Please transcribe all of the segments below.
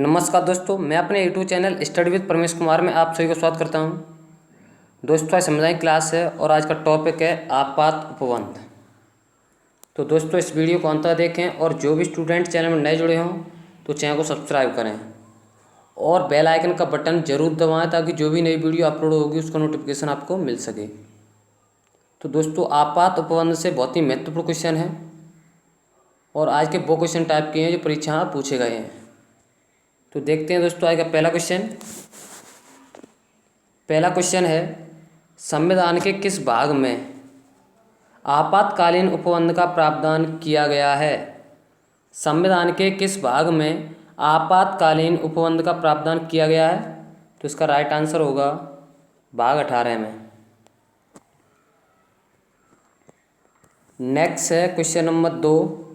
नमस्कार दोस्तों, मैं अपने YouTube channel study with Paramesh Kumar में आप सभी का स्वागत करता हूं। दोस्तों, आज समझाएं क्लास है और आज का टॉपिक है आपात उपबंध। तो दोस्तों, इस वीडियो को अंत तक देखें और जो भी स्टूडेंट चैनल में नए जुड़े हों तो चैनल को सब्सक्राइब करें और बेल आइकन का बटन जरूर दबाएं ताकि जो भी नई वीडियो अपलोड होगी उसका नोटिफिकेशन आपको मिल सके। तो दोस्तों, आपात उपबंध से बहुत ही महत्वपूर्ण क्वेश्चन है और आज के वो क्वेश्चन टाइप के हैं जो परीक्षा में पूछे गए हैं। तो देखते हैं दोस्तों, आज का पहला क्वेश्चन है, संविधान के किस भाग में आपातकालीन उपबंध का प्रावधान किया गया है? संविधान के किस भाग में आपातकालीन उपबंध का प्रावधान किया गया है? तो इसका राइट आंसर होगा भाग 18 में। नेक्स्ट है क्वेश्चन नंबर 2,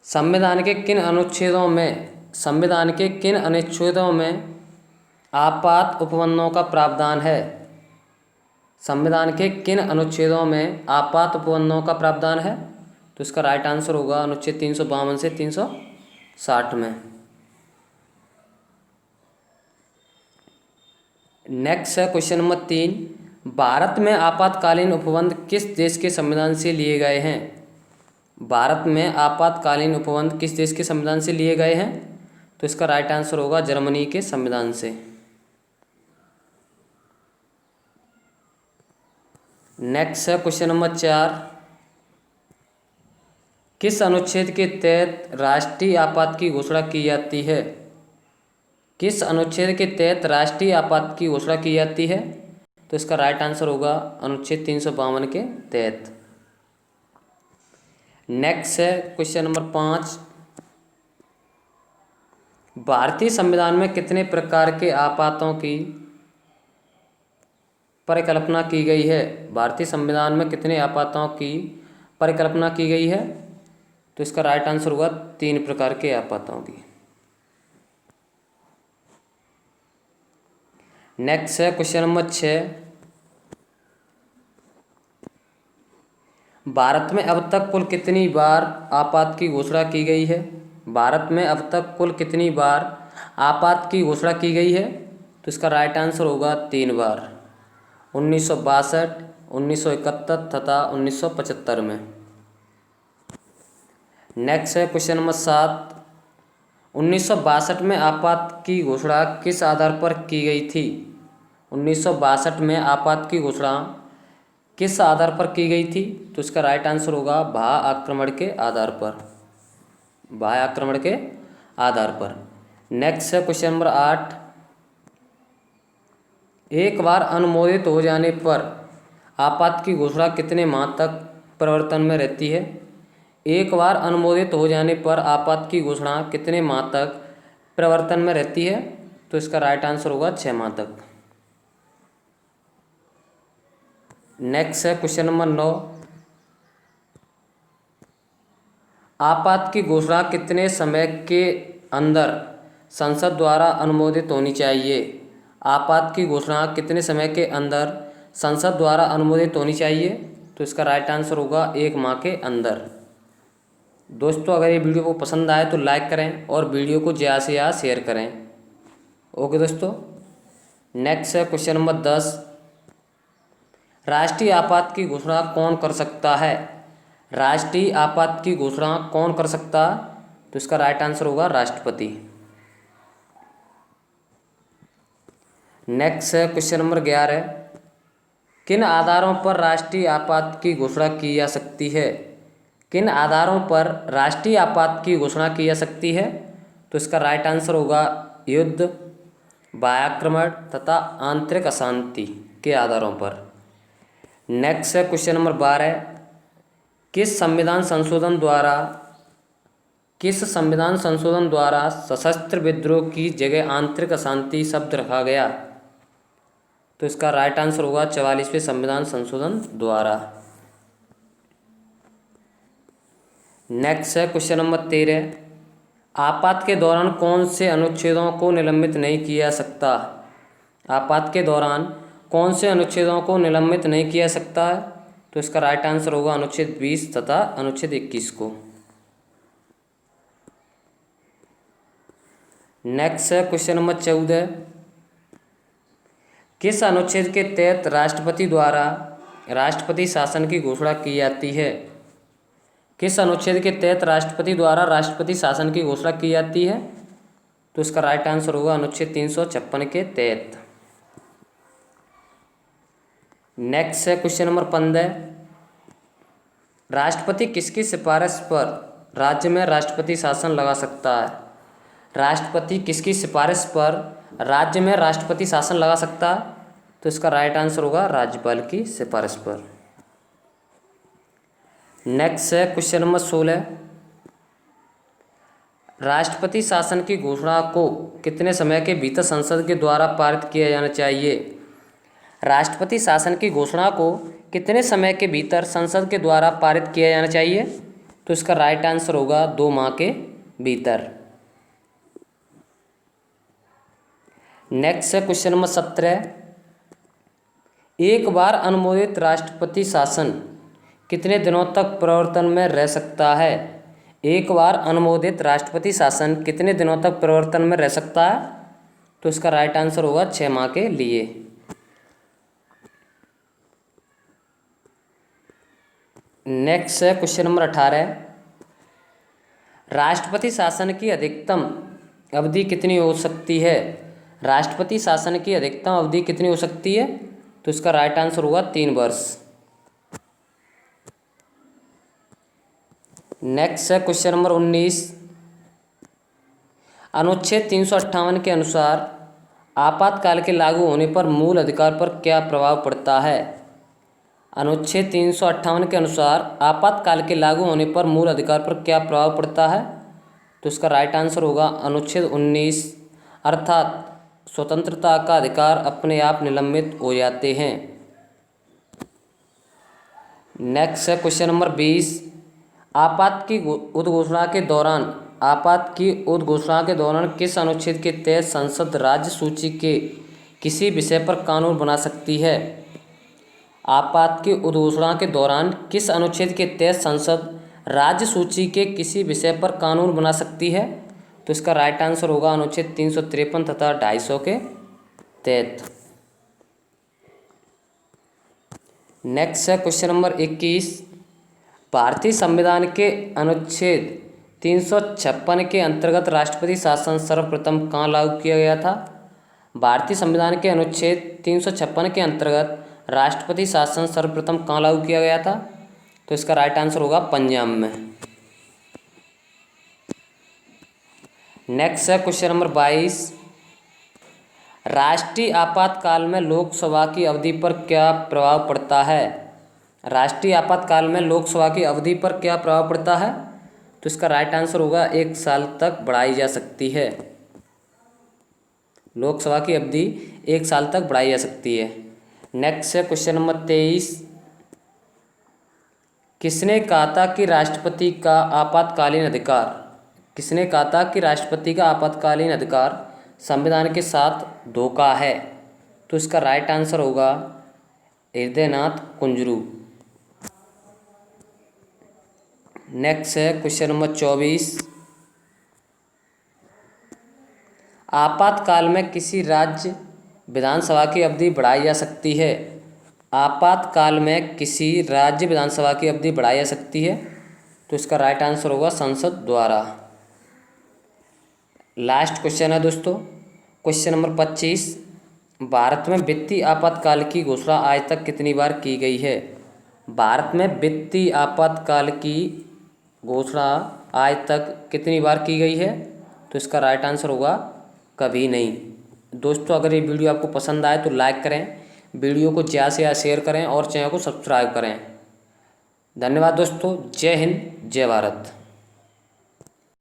संविधान के किन अनुच्छेदों में आपात उपबंधों का प्रावधान है? संविधान के किन अनुच्छेदों में आपात उपबंधों का प्रावधान है? तो इसका राइट आंसर होगा अनुच्छेद 352 से 360 में। नेक्स्ट है क्वेश्चन नंबर 3, भारत में आपातकालीन उपबंध किस देश के संविधान से लिए गए हैं? भारत में आपातकालीन उपबंध किस देश के संविधान से लिए गए हैं? तो इसका राइट आंसर होगा जर्मनी के संविधान से। नेक्स्ट है क्वेश्चन नंबर 4, किस अनुच्छेद के तहत राष्ट्रीय आपात की घोषणा की जाती है? किस अनुच्छेद के तहत राष्ट्रीय आपात की घोषणा की जाती है? तो इसका राइट आंसर होगा अनुच्छेद 352 के तहत। नेक्स्ट है क्वेश्चन नंबर 5, भारतीय संविधान में कितने प्रकार के आपातों की परिकल्पना की गई है? भारतीय संविधान में कितने आपातों की परिकल्पना की गई है? तो इसका राइट आंसर होगा 3 प्रकार के आपातों की। नेक्स्ट है क्वेश्चन नंबर 6, भारत में अब तक कुल कितनी बार आपात की घोषणा की गई है? भारत में अब तक कुल कितनी बार आपात की घोषणा की गई है? तो इसका राइट आंसर होगा 3 बार, 1962, 1971 तथा 1975 में। नेक्स्ट है क्वेश्चन नंबर 7, 1962 में आपात की घोषणा किस आधार पर की गई थी? 1962 में आपात की घोषणा किस आधार पर की गई थी? तो इसका राइट आंसर होगा बाह्य आक्रमण के आधार पर, बाह्य आक्रमण के आधार पर। नेक्स्ट है क्वेश्चन नंबर 8, एक बार अनुमोदित हो जाने पर आपात की घोषणा कितने माह तक प्रवर्तन में रहती है? एक बार अनुमोदित हो जाने पर आपात की घोषणा कितने माह तक प्रवर्तन में रहती है? तो इसका राइट आंसर होगा 6 माह तक। नेक्स्ट है क्वेश्चन नंबर 9, आपात की घोषणा कितने समय के अंदर संसद द्वारा अनुमोदित होनी चाहिए? आपात की घोषणा कितने समय के अंदर संसद द्वारा अनुमोदित होनी चाहिए? तो इसका राइट आंसर होगा 1 माह के अंदर। दोस्तों, अगर ये वीडियो को पसंद आए तो लाइक करें और वीडियो को ज़्यादा से ज़्यादा शेयर करें। ओके दोस्तों। नेक्स्ट है क्वेश्चन नंबर 10, राष्ट्रीय आपात की घोषणा कौन कर सकता है? राष्ट्रीय आपात की घोषणा कौन कर सकता है? तो इसका राइट आंसर होगा राष्ट्रपति। नेक्स्ट है क्वेश्चन नंबर 11, किन आधारों पर राष्ट्रीय आपात की घोषणा की जा सकती है? किन आधारों पर राष्ट्रीय आपात की घोषणा की जा सकती है? तो इसका राइट आंसर होगा युद्ध, बाह्याक्रमण तथा आंतरिक अशांति के आधारों पर। नेक्स्ट है क्वेश्चन नंबर 12, किस संविधान संशोधन द्वारा सशस्त्र विद्रोह की जगह आंतरिक अशांति शब्द रखा गया? तो इसका राइट आंसर होगा 44वें संविधान संशोधन द्वारा। नेक्स्ट है क्वेश्चन नंबर 13, आपात के दौरान कौन से अनुच्छेदों को निलंबित नहीं किया जा सकता? आपात के दौरान कौन से अनुच्छेदों को निलंबित नहीं किया जा सकता है? तो इसका राइट आंसर होगा अनुच्छेद 20 तथा अनुच्छेद 21 को। नेक्स्ट है क्वेश्चन नंबर 14। किस अनुच्छेद के तहत राष्ट्रपति द्वारा राष्ट्रपति शासन की घोषणा की जाती है? किस अनुच्छेद के तहत राष्ट्रपति द्वारा राष्ट्रपति शासन की घोषणा की जाती है? तो इसका राइट आंसर होगा अनुच्छेद 356 के तहत। नेक्स्ट है क्वेश्चन नंबर 15। राष्ट्रपति किसकी सिफारिश पर राज्य में राष्ट्रपति शासन लगा सकता है? राष्ट्रपति किसकी सिफारिश पर राज्य में राष्ट्रपति शासन लगा सकता है? तो इसका राइट आंसर होगा राज्यपाल की सिफारिश पर। नेक्स्ट है क्वेश्चन नंबर 16। राष्ट्रपति शासन की घोषणा को कितने समय के भीतर संसद के द्वारा पारित किया जाना चाहिए? राष्ट्रपति शासन की घोषणा को कितने समय के भीतर संसद के द्वारा पारित किया जाना चाहिए? तो इसका राइट आंसर होगा 2 माह के भीतर। नेक्स्ट है क्वेश्चन नंबर 17। एक बार अनुमोदित राष्ट्रपति शासन कितने दिनों तक प्रवर्तन में रह सकता है? एक बार अनुमोदित राष्ट्रपति शासन कितने दिनों तक प्रवर्तन में रह सकता है? तो इसका राइट आंसर होगा 6 माह के लिए। नेक्स्ट है क्वेश्चन नंबर 18। राष्ट्रपति शासन की अधिकतम अवधि कितनी हो सकती है? राष्ट्रपति शासन की अधिकतम अवधि कितनी हो सकती है? तो इसका राइट आंसर होगा 3 वर्ष। नेक्स्ट है क्वेश्चन नंबर 19। अनुच्छेद 358 के अनुसार आपातकाल के लागू होने पर मूल अधिकार पर क्या प्रभाव पड़ता है? अनुच्छेद 358 के अनुसार आपातकाल के लागू होने पर मूल अधिकार पर क्या प्रभाव पड़ता है? तो इसका राइट आंसर होगा अनुच्छेद 19, अर्थात स्वतंत्रता का अधिकार अपने आप निलंबित हो जाते हैं। नेक्स्ट है क्वेश्चन नंबर 20। आपात की उद्घोषणा के दौरान किस अनुच्छेद के तहत संसद राज्य सूची के किसी विषय पर कानून बना सकती है? आपात की उद्घोषणा के दौरान किस अनुच्छेद के तहत संसद राज्य सूची के किसी विषय पर कानून बना सकती है? तो इसका राइट आंसर होगा अनुच्छेद 353 तथा 250 के तहत। नेक्स्ट है क्वेश्चन नंबर 21। भारतीय संविधान के अनुच्छेद 356 के अंतर्गत राष्ट्रपति शासन सर्वप्रथम कहाँ लागू किया गया था? भारतीय संविधान के अनुच्छेद 356 के अंतर्गत राष्ट्रपति शासन सर्वप्रथम कहाँ लागू किया गया था? तो इसका राइट आंसर होगा पंजाब में। नेक्स्ट है क्वेश्चन नंबर 22। राष्ट्रीय आपातकाल में लोकसभा की अवधि पर क्या प्रभाव पड़ता है? राष्ट्रीय आपातकाल में लोकसभा की अवधि पर क्या प्रभाव पड़ता है? तो इसका राइट आंसर होगा 1 साल तक बढ़ाई जा सकती है। लोकसभा की अवधि 1 साल तक बढ़ाई जा सकती है। नेक्स्ट है क्वेश्चन नंबर 23। किसने कहा था कि राष्ट्रपति का आपातकालीन अधिकार संविधान के साथ धोखा है? तो इसका राइट आंसर होगा हृदयनाथ कुंजरू। नेक्स्ट है क्वेश्चन नंबर 24। आपातकाल में किसी राज्य विधानसभा की अवधि बढ़ाई जा सकती है? आपातकाल में किसी राज्य विधानसभा की अवधि बढ़ाई जा सकती है? तो इसका राइट आंसर होगा संसद द्वारा। लास्ट क्वेश्चन है दोस्तों, क्वेश्चन नंबर 25। भारत में वित्तीय आपातकाल की घोषणा आज तक कितनी बार की गई है? भारत में वित्तीय आपातकाल की घोषणा आज तक कितनी बार की गई है? तो इसका राइट आंसर होगा कभी नहीं। दोस्तों, अगर ये वीडियो आपको पसंद आए तो लाइक करें, वीडियो को ज़्यादा से ज़्यादा शेयर करें और चैनल को सब्सक्राइब करें। धन्यवाद दोस्तों। जय हिंद, जय भारत।